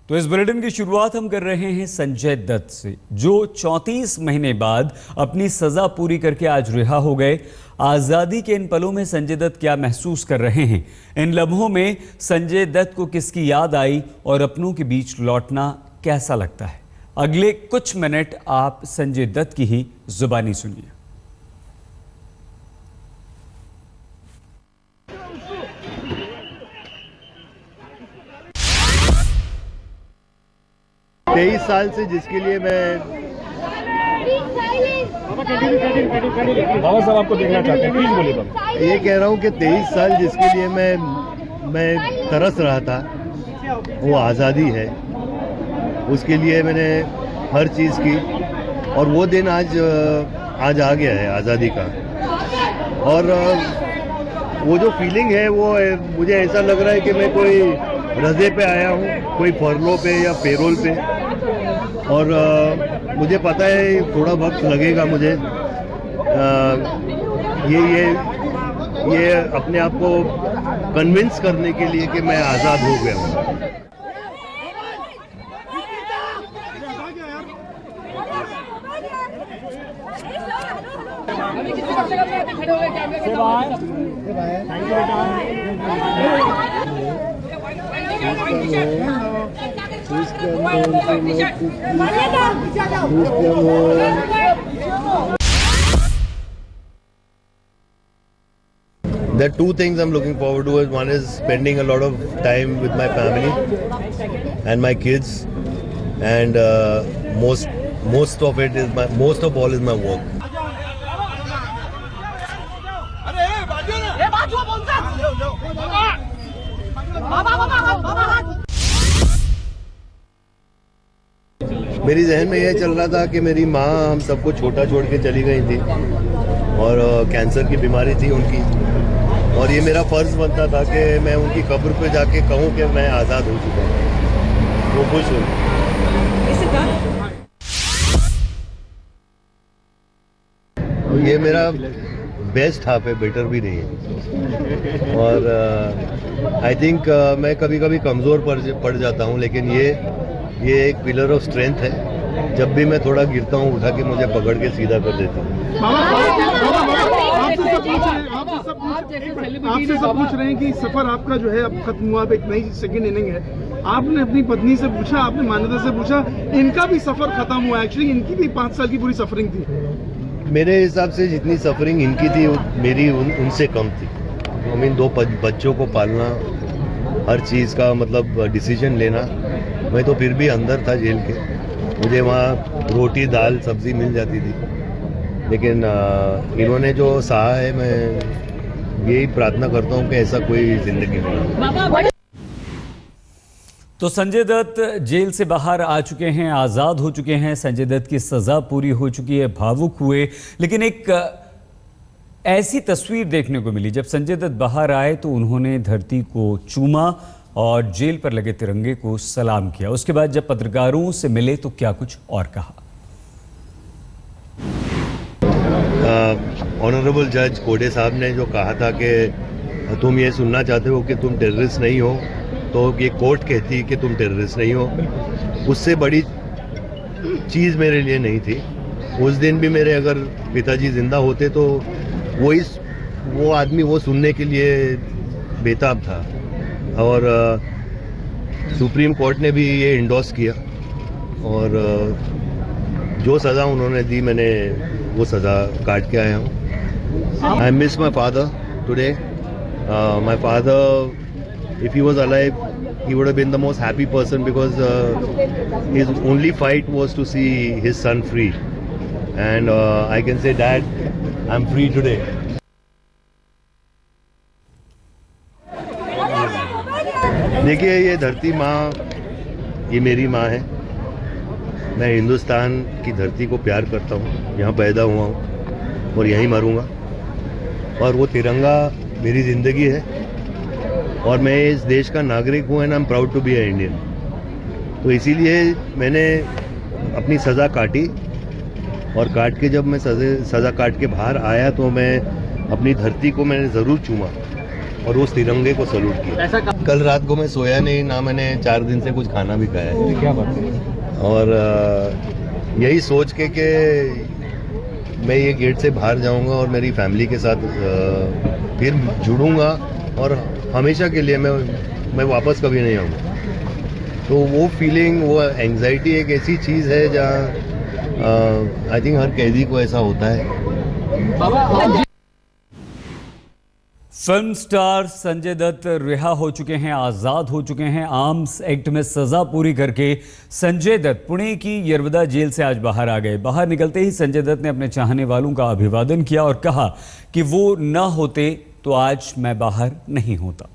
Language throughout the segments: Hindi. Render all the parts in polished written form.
तो इस बुलेटिन की शुरुआत हम कर रहे हैं संजय दत्त से, जो 34 महीने बाद अपनी सजा पूरी करके आज रिहा हो गए। आज़ादी के इन पलों में संजय दत्त क्या महसूस कर रहे हैं, इन लम्हों में संजय दत्त को किसकी याद आई और अपनों के बीच लौटना कैसा लगता है, अगले कुछ मिनट आप संजय दत्त की ही जुबानी सुनिए। तेईस साल से जिसके लिए मैं बाबा साहब आपको देखना चाहते हैं, प्लीज बोलिए बाबा। ये कह रहा हूँ कि 23 साल जिसके लिए मैं तरस रहा था, वो आज़ादी है। उसके लिए मैंने हर चीज़ की और वो दिन आज आ गया है आज़ादी का। और वो जो फीलिंग है वो मुझे ऐसा लग रहा है कि मैं कोई रज़े पे आया हूँ, कोई फरलो पे या पेरोल पे। और मुझे पता है थोड़ा वक्त लगेगा मुझे ये अपने आप को कन्विंस करने के लिए कि मैं आज़ाद हो गया हूँ। There are two things I'm looking forward to. One is spending a lot of time with my family and my kids, and most of all is my work. मेरी जहन में यह चल रहा था कि मेरी माँ हम सबको छोटा छोड़ के चली गई थी और कैंसर की बीमारी थी उनकी, और ये मेरा फ़र्ज़ बनता था कि मैं उनकी कब्र पे जाके कहूँ कि मैं आज़ाद हो चुका हूँ, वो खुश हूँ। ये मेरा बेस्ट हाफ है, बेटर भी नहीं है। और आई थिंक मैं कभी कभी कमज़ोर पड़ जाता हूँ, लेकिन ये एक पिलर ऑफ स्ट्रेंथ है। जब भी मैं थोड़ा गिरता हूँ, उठा के मुझे पकड़ के सीधा कर देता हूँ। आपसे सब पूछ रहे हैं कि सफर आपका जो है अब खत्म हुआ, अब एक नई सेकंड इनिंग है। आपने अपनी पत्नी से पूछा, आपने मान्यता से पूछा, इनका भी सफर खत्म हुआ। एक्चुअली इनकी भी 5 साल की पूरी सफरिंग थी। मेरे हिसाब से जितनी सफरिंग इनकी थी मेरी उनसे कम थी। आई मीन 2 बच्चों को पालना, हर चीज़ का मतलब डिसीजन लेना। मैं तो फिर भी अंदर था जेल के, मुझे वहाँ रोटी दाल सब्जी मिल जाती थी, लेकिन इन्होंने जो सहा है, मैं यही प्रार्थना करता हूँ कि ऐसा कोई जिंदगी में। तो संजय दत्त जेल से बाहर आ चुके हैं, आज़ाद हो चुके हैं। संजय दत्त की सज़ा पूरी हो चुकी है, भावुक हुए। लेकिन एक ऐसी तस्वीर देखने को मिली, जब संजय दत्त बाहर आए तो उन्होंने धरती को चूमा और जेल पर लगे तिरंगे को सलाम किया। उसके बाद जब पत्रकारों से मिले तो क्या कुछ और कहा। ऑनरेबल जज कोडे साहब ने जो कहा था कि तुम ये सुनना चाहते हो कि तुम टेररिस्ट नहीं हो, तो ये कोर्ट कहती है कि तुम टेररिस्ट नहीं हो, उससे बड़ी चीज़ मेरे लिए नहीं थी। उस दिन भी मेरे अगर पिताजी जिंदा होते तो वो आदमी वो सुनने के लिए बेताब था। और सुप्रीम कोर्ट ने भी ये इंडोर्स किया, और जो सज़ा उन्होंने दी मैंने वो सज़ा काट के आया हूँ। I miss my father today. My father, if he was alive, he would have been the most happy person, because his only fight was to see his son free. And I can say, Dad, I'm free today. देखिए, ये धरती माँ, ये मेरी माँ है। मैं हिंदुस्तान की धरती को प्यार करता हूँ, यहाँ पैदा हुआ हूँ और यहीं मरूँगा। और वो तिरंगा मेरी ज़िंदगी है, और मैं इस देश का नागरिक हूँ, and I am proud to be a Indian. तो इसीलिए मैंने अपनी सज़ा काटी, और काट के जब मैं सज़ा काट के बाहर आया तो मैं अपनी धरती को मैंने ज़रूर चूमा, और उस तिरंगे को सलूट किया। कल रात को मैं सोया नहीं, ना मैंने 4 दिन से कुछ खाना भी खाया है। क्या बात है? और यही सोच के कि मैं ये गेट से बाहर जाऊंगा और मेरी फैमिली के साथ फिर जुड़ूंगा और हमेशा के लिए मैं वापस कभी नहीं आऊँगा। तो वो फीलिंग, वो एंग्जाइटी एक ऐसी चीज़ है जहाँ आई थिंक हर कैदी को ऐसा होता है। फिल्म स्टार संजय दत्त रिहा हो चुके हैं, आज़ाद हो चुके हैं। आर्म्स एक्ट में सज़ा पूरी करके संजय दत्त पुणे की यरवदा जेल से आज बाहर आ गए। बाहर निकलते ही संजय दत्त ने अपने चाहने वालों का अभिवादन किया और कहा कि वो न होते तो आज मैं बाहर नहीं होता।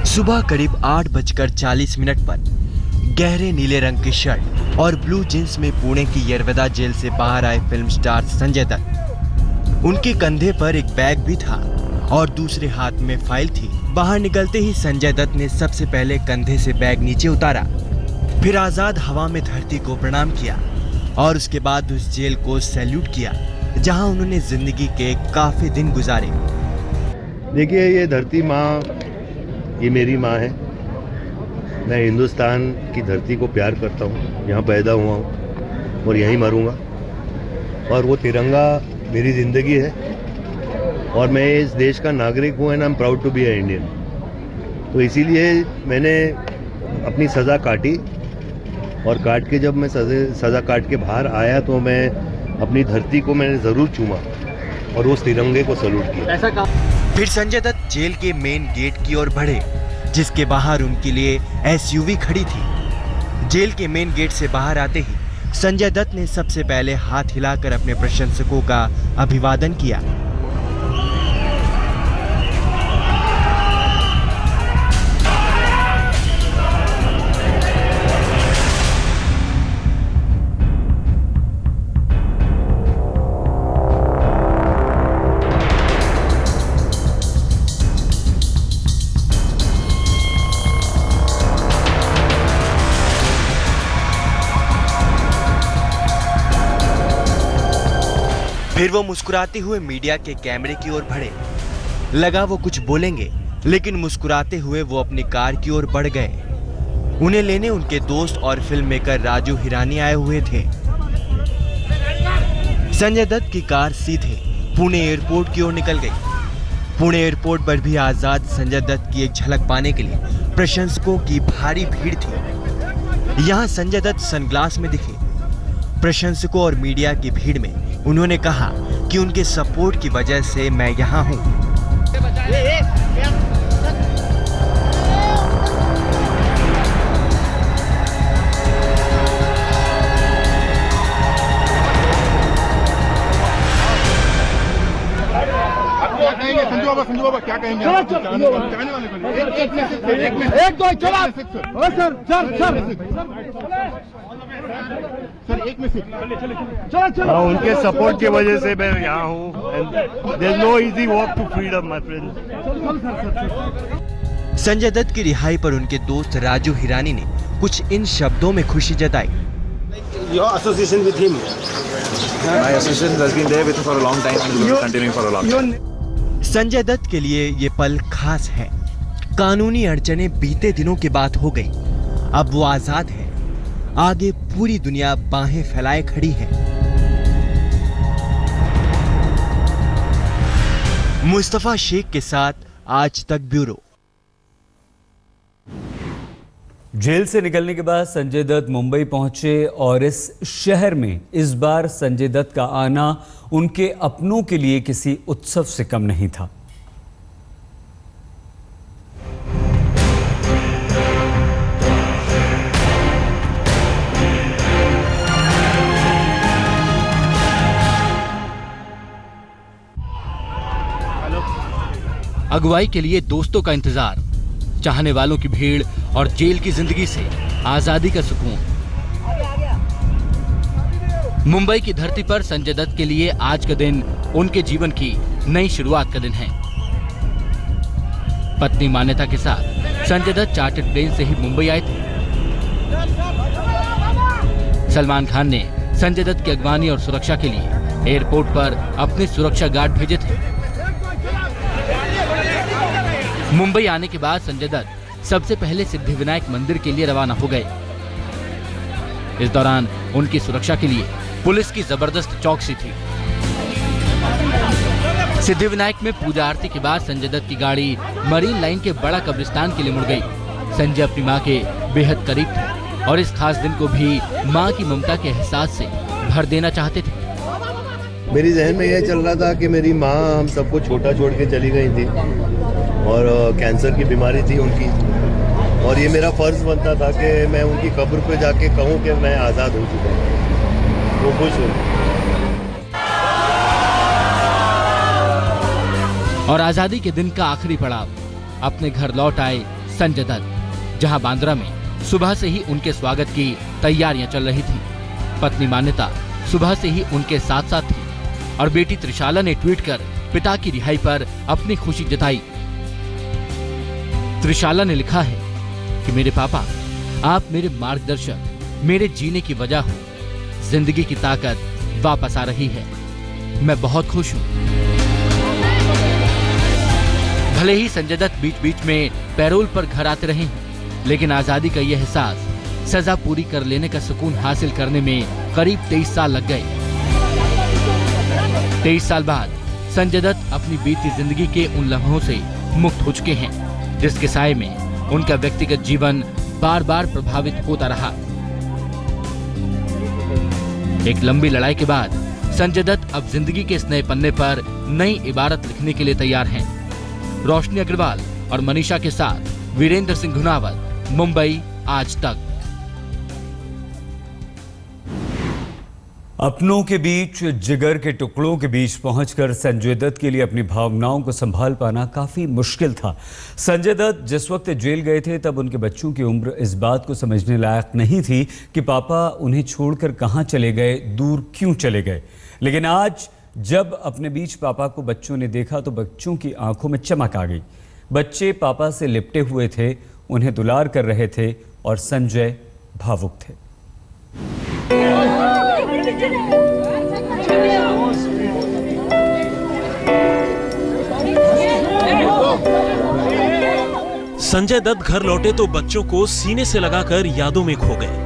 सुबह करीब 8:40 पर गहरे नीले रंग की शर्ट और ब्लू जींस में पुणे की यरवदा जेल से बाहर आए फिल्म स्टार संजय दत्त। उनके कंधे पर एक बैग भी था और दूसरे हाथ में फाइल थी। बाहर निकलते ही संजय दत्त ने सबसे पहले कंधे से बैग नीचे उतारा, फिर आजाद हवा में धरती को प्रणाम किया और उसके बाद उस जेल को सैल्यूट किया जहां उन्होंने जिंदगी के काफी दिन गुजारे। देखिए, ये धरती माँ, ये मेरी माँ है। मैं हिंदुस्तान की धरती को प्यार करता हूँ, यहाँ पैदा हुआ हूँ और यहीं मरूँगा। और वो तिरंगा मेरी ज़िंदगी है और मैं इस देश का नागरिक हूँ and I am proud to be a Indian. तो इसीलिए मैंने अपनी सज़ा काटी और काट के जब मैं सज़ा काट के बाहर आया तो मैं अपनी धरती को मैंने ज़रूर चूमा और उस तिरंगे को सलूट किया। फिर संजय दत्त जेल के मेन गेट की ओर बढ़े जिसके बाहर उनके लिए एसयूवी खड़ी थी। जेल के मेन गेट से बाहर आते ही संजय दत्त ने सबसे पहले हाथ हिलाकर अपने प्रशंसकों का अभिवादन किया। फिर वो मुस्कुराते हुए मीडिया के कैमरे की ओर बढ़े। लगा वो कुछ बोलेंगे, लेकिन मुस्कुराते हुए वो अपनी कार की ओर बढ़ गए। उन्हें लेने उनके दोस्त और फिल्म मेकर राजू हिरानी आए हुए थे। संजय दत्त की कार सीधे पुणे एयरपोर्ट की ओर निकल गई। पुणे एयरपोर्ट पर भी आजाद संजय दत्त की एक झलक पाने के लिए प्रशंसकों की भारी भीड़ थी। यहाँ संजय दत्त सनग्लास में दिखे। प्रशंसकों और मीडिया की भीड़ में उन्होंने कहा कि उनके सपोर्ट की वजह से मैं यहाँ हूँ। संजू बाबा क्या कहेंगे? एक दो चला सर एक में चलो उनके सपोर्ट की वजह से मैं यहाँ हूँ and there is no easy walk to freedom my friend. Sanjay Dutt की रिहाई पर उनके दोस्त राजू हिरानी ने कुछ इन शब्दों में खुशी जताई। Your association with him? My association has been there with him for a long time and will continue for a long time. Sanjay Dutt के लिए ये पल खास है। कानूनी अड़चनें बीते दिनों की बात हो गई, अब वो आजाद है। आगे पूरी दुनिया बाहें फैलाए खड़ी है। मुस्तफा शेख के साथ आज तक ब्यूरो। जेल से निकलने के बाद संजय दत्त मुंबई पहुंचे और इस शहर में इस बार संजय दत्त का आना उनके अपनों के लिए किसी उत्सव से कम नहीं था। अगुवाई के लिए दोस्तों का इंतजार, चाहने वालों की भीड़ और जेल की जिंदगी से आजादी का सुकून। मुंबई की धरती पर संजय दत्त के लिए आज का दिन उनके जीवन की नई शुरुआत का दिन है। पत्नी मान्यता के साथ संजय दत्त चार्टर्ड प्लेन से ही मुंबई आए थे। सलमान खान ने संजय दत्त की अगवानी और सुरक्षा के लिए एयरपोर्ट पर अपने सुरक्षा गार्ड भेजे थे। मुंबई आने के बाद संजय दत्त सबसे पहले सिद्धिविनायक मंदिर के लिए रवाना हो गए। इस दौरान उनकी सुरक्षा के लिए पुलिस की जबरदस्त चौकसी थी। सिद्धिविनायक में पूजा आरती के बाद संजय दत्त की गाड़ी मरीन लाइन के बड़ा कब्रिस्तान के लिए मुड़ गई। संजय अपनी मां के बेहद करीब थे और इस खास दिन को भी मां की ममता के एहसास से भर देना चाहते थे। मेरी जहन में यह चल रहा था कि मेरी माँ हम सबको छोटा छोड़ के चली गई थी और कैंसर की बीमारी थी उनकी, और ये मेरा फर्ज बनता था कि मैं उनकी कब्र पे जाके कहूँ कि मैं आज़ाद हो चुका हूँ, वो खुश हूँ। और आजादी के दिन का आखिरी पड़ाव, अपने घर लौट आए संजय दत्त, जहां बांद्रा में सुबह से ही उनके स्वागत की तैयारियां चल रही थी। पत्नी मान्यता सुबह से ही उनके साथ साथ थी और बेटी त्रिशाला ने ट्वीट कर पिता की रिहाई पर अपनी खुशी जताई। त्रिशाला ने लिखा है कि मेरे पापा, आप मेरे मार्गदर्शक, मेरे जीने की वजह हो। जिंदगी की ताकत वापस आ रही है, मैं बहुत खुश हूँ। भले ही संजय दत्त बीच बीच में पैरोल पर घर आते रहे हैं, लेकिन आजादी का यह एहसास, सजा पूरी कर लेने का सुकून हासिल करने में करीब 23 साल लग गए। 23 साल बाद संजय दत्त अपनी बीती जिंदगी के उन लम्हों से मुक्त हो चुके हैं, जिसके साए में उनका व्यक्तिगत जीवन बार बार प्रभावित होता रहा। एक लंबी लड़ाई के बाद संजय दत्त अब जिंदगी के इस नए पन्ने पर नई इबारत लिखने के लिए तैयार हैं। रोशनी अग्रवाल और मनीषा के साथ वीरेंद्र सिंह घुनावत, मुंबई आज तक। अपनों के बीच, जिगर के टुकड़ों के बीच पहुंचकर संजय दत्त के लिए अपनी भावनाओं को संभाल पाना काफी मुश्किल था। संजय दत्त जिस वक्त जेल गए थे तब उनके बच्चों की उम्र इस बात को समझने लायक नहीं थी कि पापा उन्हें छोड़कर कहां चले गए, दूर क्यों चले गए। लेकिन आज जब अपने बीच पापा को बच्चों ने देखा तो बच्चों की आंखों में चमक आ गई। बच्चे पापा से लिपटे हुए थे, उन्हें दुलार कर रहे थे और संजय भावुक थे। संजय दत्त घर लौटे तो बच्चों को सीने से लगाकर यादों में खो गए।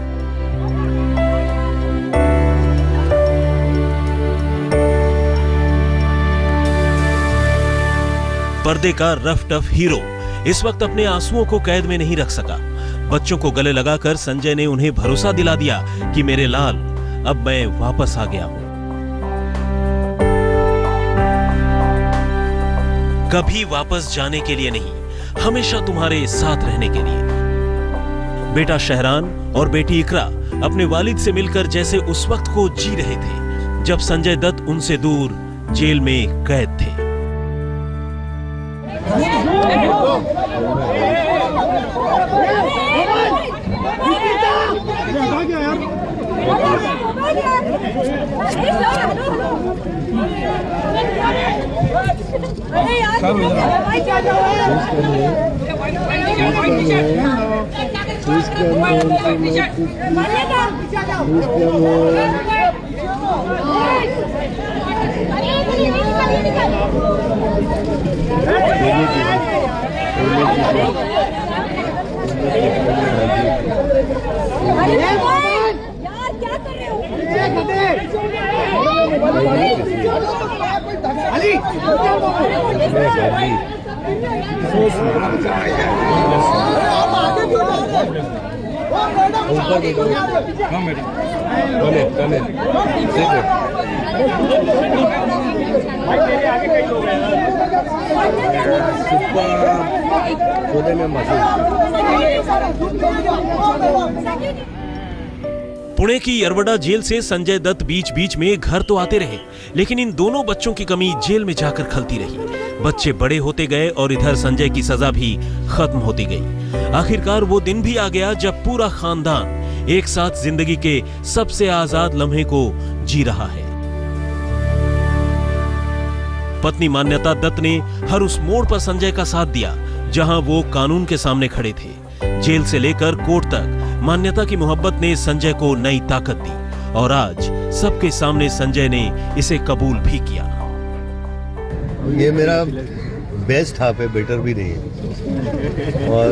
पर्दे का रफ टफ हीरो इस वक्त अपने आंसुओं को कैद में नहीं रख सका। बच्चों को गले लगाकर संजय ने उन्हें भरोसा दिला दिया कि मेरे लाल, अब मैं वापस आ गया हूं, कभी वापस जाने के लिए नहीं, हमेशा तुम्हारे साथ रहने के लिए। बेटा शहरान और बेटी इकरा अपने वालिद से मिलकर जैसे उस वक्त को जी रहे थे जब संजय दत्त उनसे दूर जेल में कैद थे। पुणे की यरवड़ा जेल से संजय दत्त बीच बीच में घर तो आते रहे, लेकिन इन दोनों बच्चों की कमी जेल में जाकर खलती रही। बच्चे बड़े होते गए और इधर संजय की सजा भी खत्म होती गई। आखिरकार वो दिन भी आ गया जब पूरा खानदान एक साथ जिंदगी के सबसे आजाद लम्हे को जी रहा है। पत्नी मान्यता दत्त ने हर उस मोड़ पर संजय का साथ दिया जहां वो कानून के सामने खड़े थे। जेल से लेकर कोर्ट तक मान्यता की मोहब्बत ने संजय को नई ताकत दी और आज सबके सामने संजय ने इसे कबूल भी किया। ये मेरा बेस्ट हाफ है, बेटर भी नहीं है। और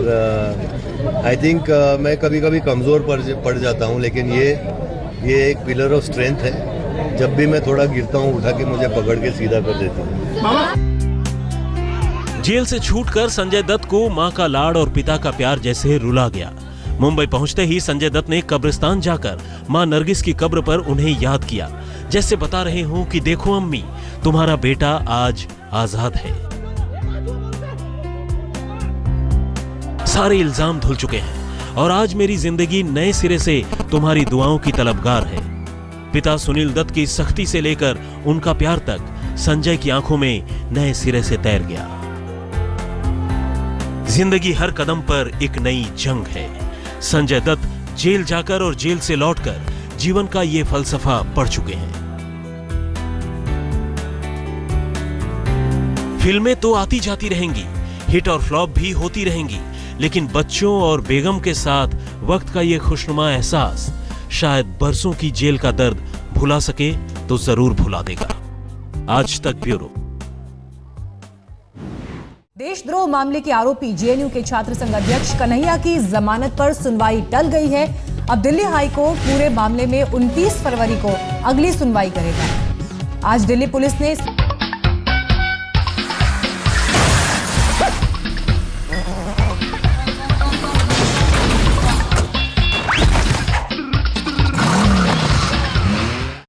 आई थिंक मैं कभी कभी कमज़ोर पड़ जाता हूँ, लेकिन ये एक पिलर ऑफ स्ट्रेंथ है। जब भी मैं थोड़ा गिरता हूँ, उठा के मुझे पकड़ के सीधा कर देती है। जेल से छूटकर संजय दत्त को मां का लाड़ और पिता का प्यार जैसे रुला गया। मुंबई पहुंचते ही संजय दत्त ने कब्रिस्तान जाकर मां नरगिस की कब्र पर उन्हें याद किया, जैसे बता रहे हो कि देखो अम्मी, तुम्हारा बेटा आज आजाद है। सारे इल्जाम धुल चुके हैं और आज मेरी जिंदगी नए सिरे से तुम्हारी दुआओं की तलबगार है। पिता सुनील दत्त की सख्ती से लेकर उनका प्यार तक संजय की आंखों में नए सिरे से तैर गया। जिंदगी हर कदम पर एक नई जंग है। संजय दत्त जेल जाकर और जेल से लौटकर जीवन का ये फलसफा पढ़ चुके हैं। फिल्में तो आती जाती रहेंगी, हिट और फ्लॉप भी होती रहेंगी, लेकिन बच्चों और बेगम के साथ वक्त का ये खुशनुमा एहसास शायद बरसों की जेल का दर्द भुला सके तो जरूर भुला देगा। आज तक ब्यूरो। देशद्रोह मामले के आरोपी जेएनयू के छात्र संघ अध्यक्ष कन्हैया की जमानत पर सुनवाई टल गई है। अब दिल्ली हाईकोर्ट पूरे मामले में 29 फरवरी को अगली सुनवाई करेगा। आज दिल्ली पुलिस ने